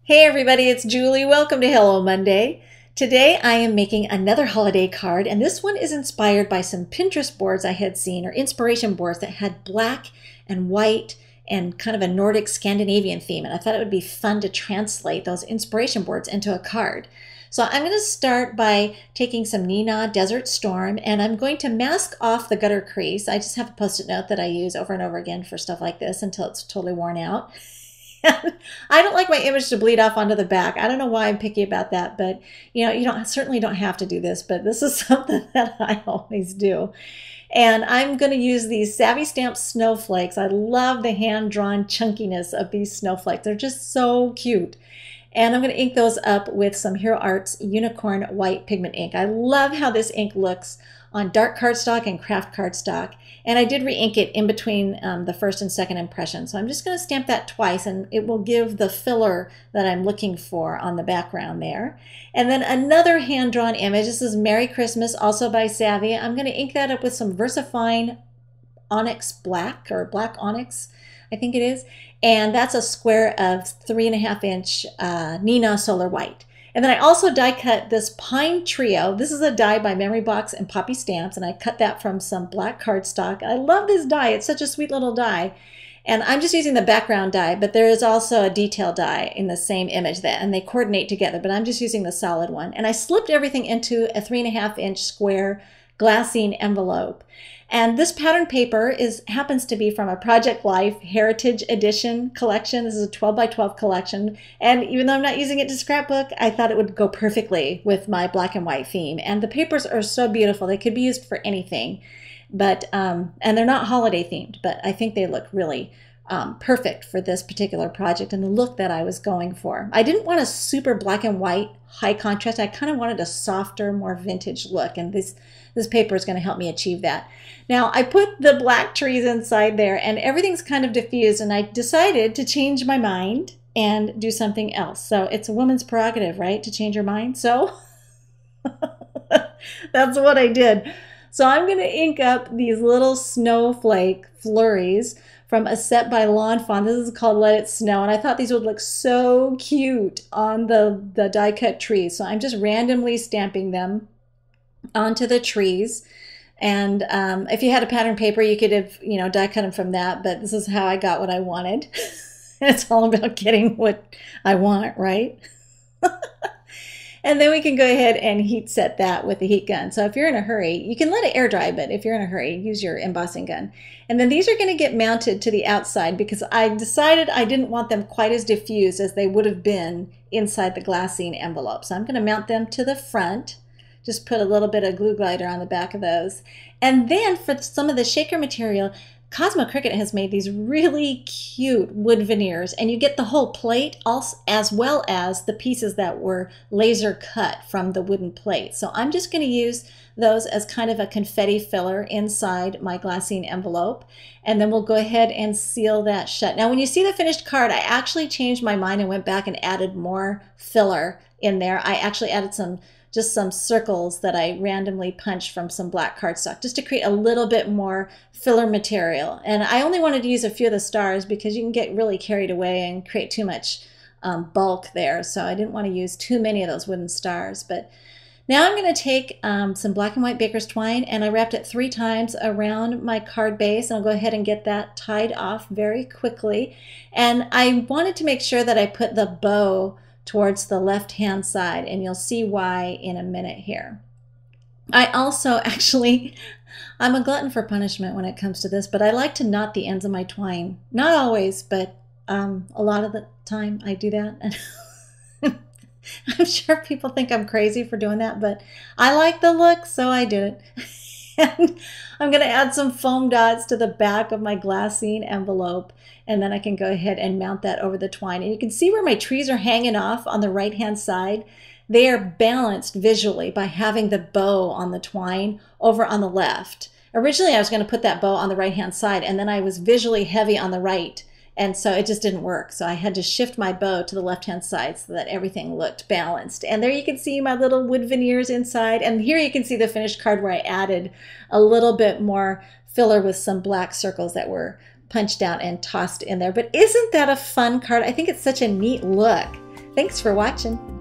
Hey everybody, it's Julie. Welcome to Hello Monday. Today I am making another holiday card, and this one is inspired by some Pinterest boards I had seen, or inspiration boards that had black and white and kind of a Nordic Scandinavian theme, and I thought it would be fun to translate those inspiration boards into a card. So I'm going to start by taking some Nina Desert Storm, and I'm going to mask off the gutter crease. I just have a post-it note that I use over and over again for stuff like this until it's totally worn out. I don't like my image to bleed off onto the back. I don't know why I'm picky about that, but you certainly don't have to do this, but this is something that I always do. And I'm going to use these Savvy Stamp snowflakes. I love the hand-drawn chunkiness of these snowflakes. They're just so cute. And I'm going to ink those up with some Hero Arts Unicorn White Pigment ink. I love how this ink looks on dark cardstock and craft cardstock. And I did re-ink it in between the first and second impression. So I'm just going to stamp that twice, and it will give the filler that I'm looking for on the background there. And then another hand-drawn image. This is Merry Christmas, also by Savvy. I'm going to ink that up with some VersaFine Onyx Black, or Black Onyx, I think it is. And that's a square of 3.5 inch Nina Solar White. And then I also die cut this Pine Trio. This is a die by Memory Box and Poppy Stamps, and I cut that from some black cardstock. I love this die. It's such a sweet little die. And I'm just using the background die, but there is also a detail die in the same image, and they coordinate together, but I'm just using the solid one. And I slipped everything into a 3.5 inch square glassine envelope. And this pattern paper happens to be from a Project Life Heritage Edition collection. This is a 12 by 12 collection. And even though I'm not using it to scrapbook, I thought it would go perfectly with my black and white theme. And the papers are so beautiful. They could be used for anything. But and they're not holiday themed, but I think they look really perfect for this particular project and the look that I was going for. I didn't want a super black and white high contrast. I kind of wanted a softer, more vintage look, and this paper is going to help me achieve that. Now, I put the black trees inside there, and everything's kind of diffused, and I decided to change my mind and do something else. So it's a woman's prerogative, right, to change your mind? So that's what I did. So I'm going to ink up these little snowflake flurries from a set by Lawn Fawn. This is called Let It Snow, and I thought these would look so cute on the die cut trees. So I'm just randomly stamping them onto the trees. And if you had a pattern paper, you could have die cut them from that, but this is how I got what I wanted. It's all about getting what I want, right? And then we can go ahead and heat set that with the heat gun. So if you're in a hurry, you can let it air dry, but if you're in a hurry, use your embossing gun. And then these are going to get mounted to the outside because I decided I didn't want them quite as diffused as they would have been inside the glassine envelope. So I'm going to mount them to the front. Just put a little bit of glue glider on the back of those. And then for some of the shaker material, Cosmo Cricut has made these really cute wood veneers, and you get the whole plate also, as well as the pieces that were laser cut from the wooden plate. So I'm just going to use those as kind of a confetti filler inside my glassine envelope, and then we'll go ahead and seal that shut. Now when you see the finished card, I actually changed my mind and went back and added more filler in there. I actually added just some circles that I randomly punched from some black cardstock just to create a little bit more filler material. And I only wanted to use a few of the stars because you can get really carried away and create too much bulk there. So I didn't want to use too many of those wooden stars. But now I'm going to take some black and white baker's twine, and I wrapped it 3 times around my card base, and I'll go ahead and get that tied off very quickly. And I wanted to make sure that I put the bow towards the left-hand side, and you'll see why in a minute here. I also I'm a glutton for punishment when it comes to this, but I like to knot the ends of my twine. Not always, but a lot of the time I do that. And I'm sure people think I'm crazy for doing that, but I like the look, so I did it. And I'm going to add some foam dots to the back of my glassine envelope, and then I can go ahead and mount that over the twine. And you can see where my trees are hanging off on the right-hand side. They are balanced visually by having the bow on the twine over on the left. Originally, I was going to put that bow on the right-hand side, and then I was visually heavy on the right, and so it just didn't work. So I had to shift my bow to the left-hand side so that everything looked balanced. And there you can see my little wood veneers inside. And here you can see the finished card where I added a little bit more filler with some black circles that were punched out and tossed in there. But isn't that a fun card? I think it's such a neat look. Thanks for watching.